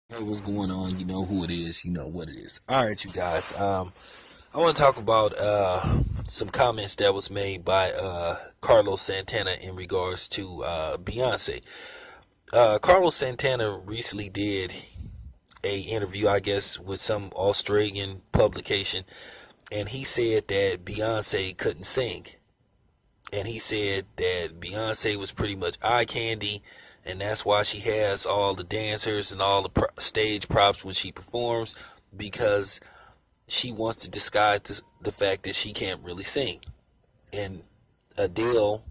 Hey, what's going on? You know who it is. You know what it is. All right, you guys. I want to talk about some comments that was made by Carlos Santana in regards to Beyonce. Carlos Santana recently did a interview, I guess, with some Australian publication, and he said that Beyonce couldn't sing, and he said that Beyonce was pretty much eye candy, and that's why she has all the dancers and all the stage props when she performs, because she wants to disguise the fact that she can't really sing. And Adele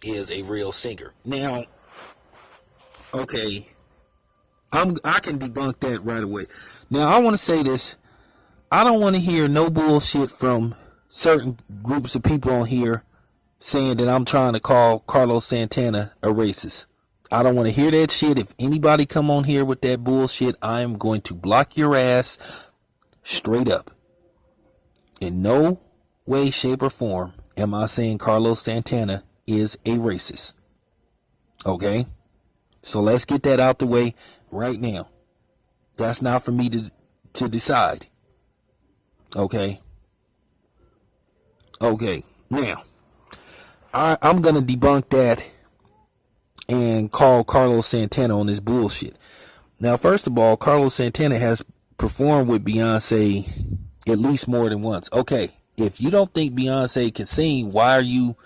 is a real singer. Now, okay, I can debunk that right away. Now, I want to say this. I don't want to hear no bullshit from certain groups of people on here saying that I'm trying to call Carlos Santana a racist. I don't want to hear that shit. If anybody come on here with that bullshit, I am going to block your ass straight up. In no way, shape, or form am I saying Carlos Santana is a racist. Okay? So let's get that out the way right now. That's not for me to decide. Okay? Okay. Now, I'm going to debunk that and call Carlos Santana on this bullshit. Now, first of all, Carlos Santana has performed with Beyonce at least more than once. Okay, if you don't think Beyonce can sing, why are you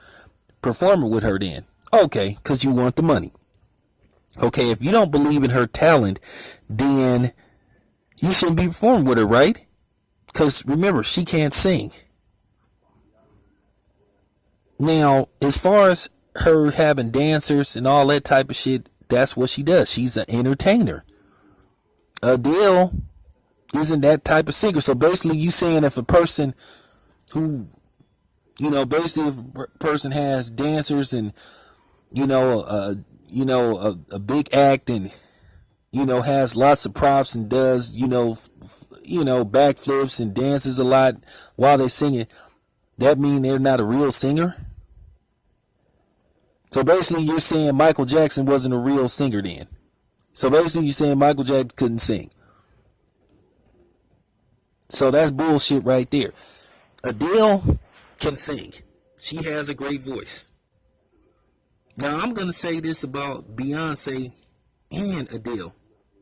performing with her then? Okay, because you want the money. Okay, if you don't believe in her talent, then you shouldn't be performing with her, right? Because remember, she can't sing. Now, as far as her having dancers and all that type of shit, that's what she does. She's an entertainer. Adele isn't that type of singer. So basically, you saying if a person who, basically if a person has dancers and a big act and has lots of props and does backflips and dances a lot while they're singing, that mean they're not a real singer? So basically, you're saying Michael Jackson wasn't a real singer then. So basically, you're saying Michael Jackson couldn't sing. So that's bullshit right there. Adele can sing. She has a great voice. Now, I'm going to say this about Beyonce and Adele.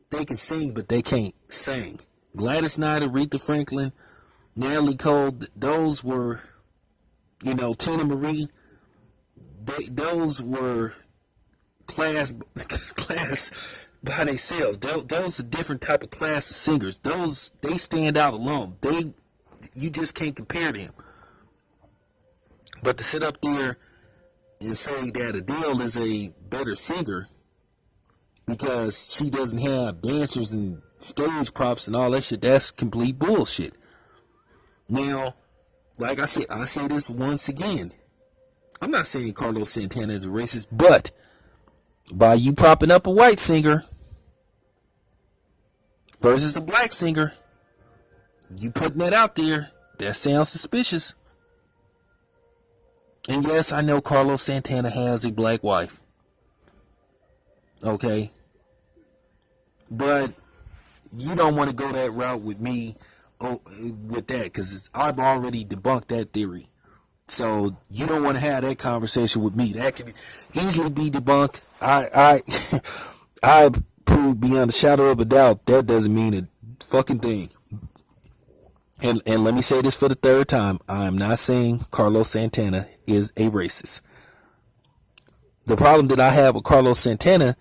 They can sing, but they can't sing. Gladys Knight, Aretha Franklin, Natalie Cole, those were, Tina Marie, those were class by themselves. Those are different type of class of singers. They stand out alone. You just can't compare them. But to sit up there and say that Adele is a better singer because she doesn't have dancers and stage props and all that shit, that's complete bullshit. Now, like I said, I say this once again. I'm not saying Carlos Santana is a racist, but by you propping up a white singer versus a black singer, you putting that out there, that sounds suspicious. And yes, I know Carlos Santana has a black wife. Okay. But you don't want to go that route with me with that, because I've already debunked that theory. So you don't want to have that conversation with me. That can easily be debunked. I prove beyond a shadow of a doubt that doesn't mean a fucking thing. And let me say this for the third time. I am not saying Carlos Santana is a racist. The problem that I have with Carlos Santana,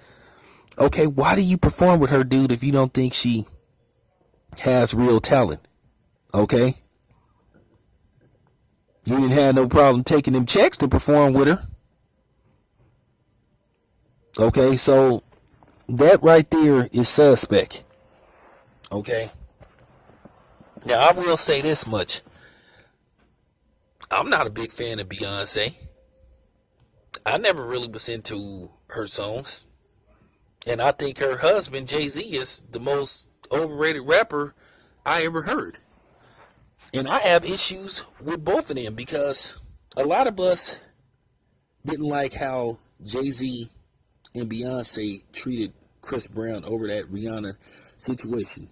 okay, why do you perform with her, dude, if you don't think she has real talent? Okay? You didn't have no problem taking them checks to perform with her. Okay, so that right there is suspect. Okay? Now, I will say this much. I'm not a big fan of Beyonce. I never really was into her songs. And I think her husband, Jay-Z, is the most overrated rapper I ever heard. And I have issues with both of them because a lot of us didn't like how Jay-Z and Beyonce treated Chris Brown over that Rihanna situation.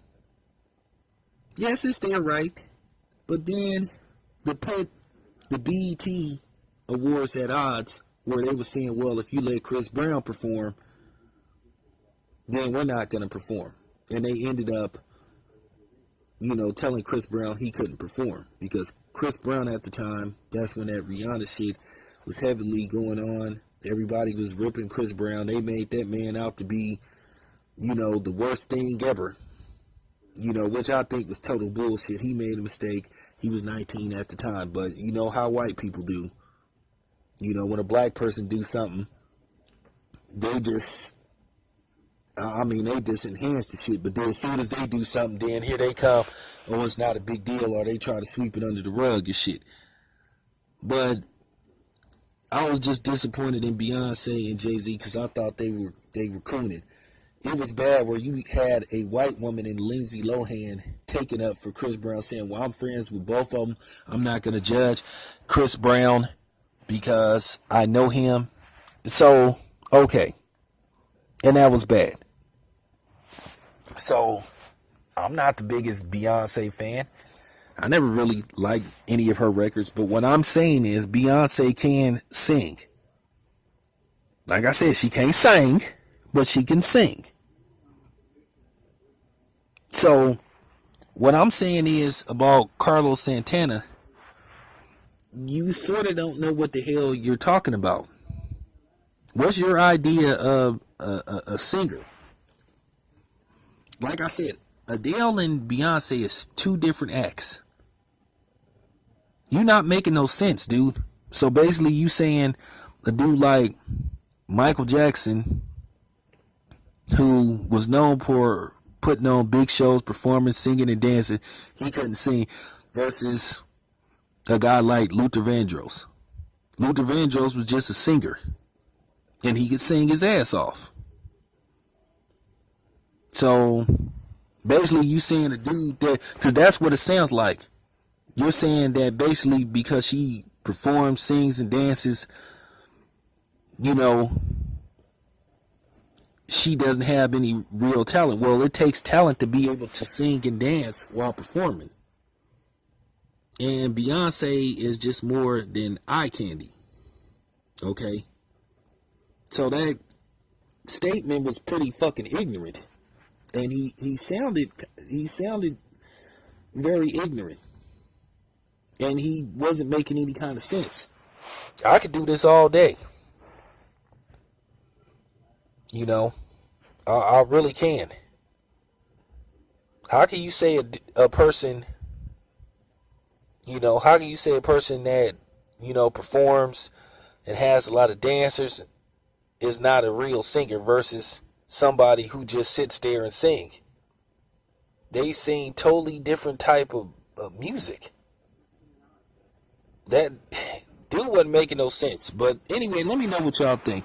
Yes, it's their right, but then to put the BET Awards at odds, where they were saying, well, if you let Chris Brown perform, then we're not going to perform. And they ended up, telling Chris Brown he couldn't perform. Because Chris Brown at the time, that's when that Rihanna shit was heavily going on. Everybody was ripping Chris Brown. They made that man out to be, the worst thing ever. Which I think was total bullshit. He made a mistake. He was 19 at the time. But you know how white people do. When a black person do something, they just enhance the shit. But then as soon as they do something, then here they come, oh, it's not a big deal, or they try to sweep it under the rug and shit. But I was just disappointed in Beyonce and Jay-Z because I thought they were cooning. It was bad where you had a white woman in Lindsay Lohan taking up for Chris Brown, saying, well, I'm friends with both of them. I'm not going to judge Chris Brown because I know him. So, okay. And that was bad. So, I'm not the biggest Beyonce fan. I never really liked any of her records. But what I'm saying is Beyonce can sing. Like I said, she can't sing, but she can sing. So, what I'm saying is about Carlos Santana, you sort of don't know what the hell you're talking about. What's your idea of a singer? Like I said, Adele and Beyonce is two different acts. You're not making no sense, dude. So basically you saying a dude like Michael Jackson, who was known for putting on big shows, performing, singing, and dancing, he couldn't sing, versus a guy like Luther Vandross. Luther Vandross was just a singer, and he could sing his ass off. So basically you saying a dude that, because that's what it sounds like. You're saying that basically because she performs, sings, and dances, she doesn't have any real talent. Well, it takes talent to be able to sing and dance while performing. And Beyonce is just more than eye candy. Okay? So that statement was pretty fucking ignorant. And he sounded very ignorant. And he wasn't making any kind of sense. I could do this all day. I really can. How can you say a person, how can you say a person that, performs and has a lot of dancers is not a real singer versus somebody who just sits there and sing? They sing totally different type of music. That dude wasn't making no sense. But anyway, let me know what y'all think.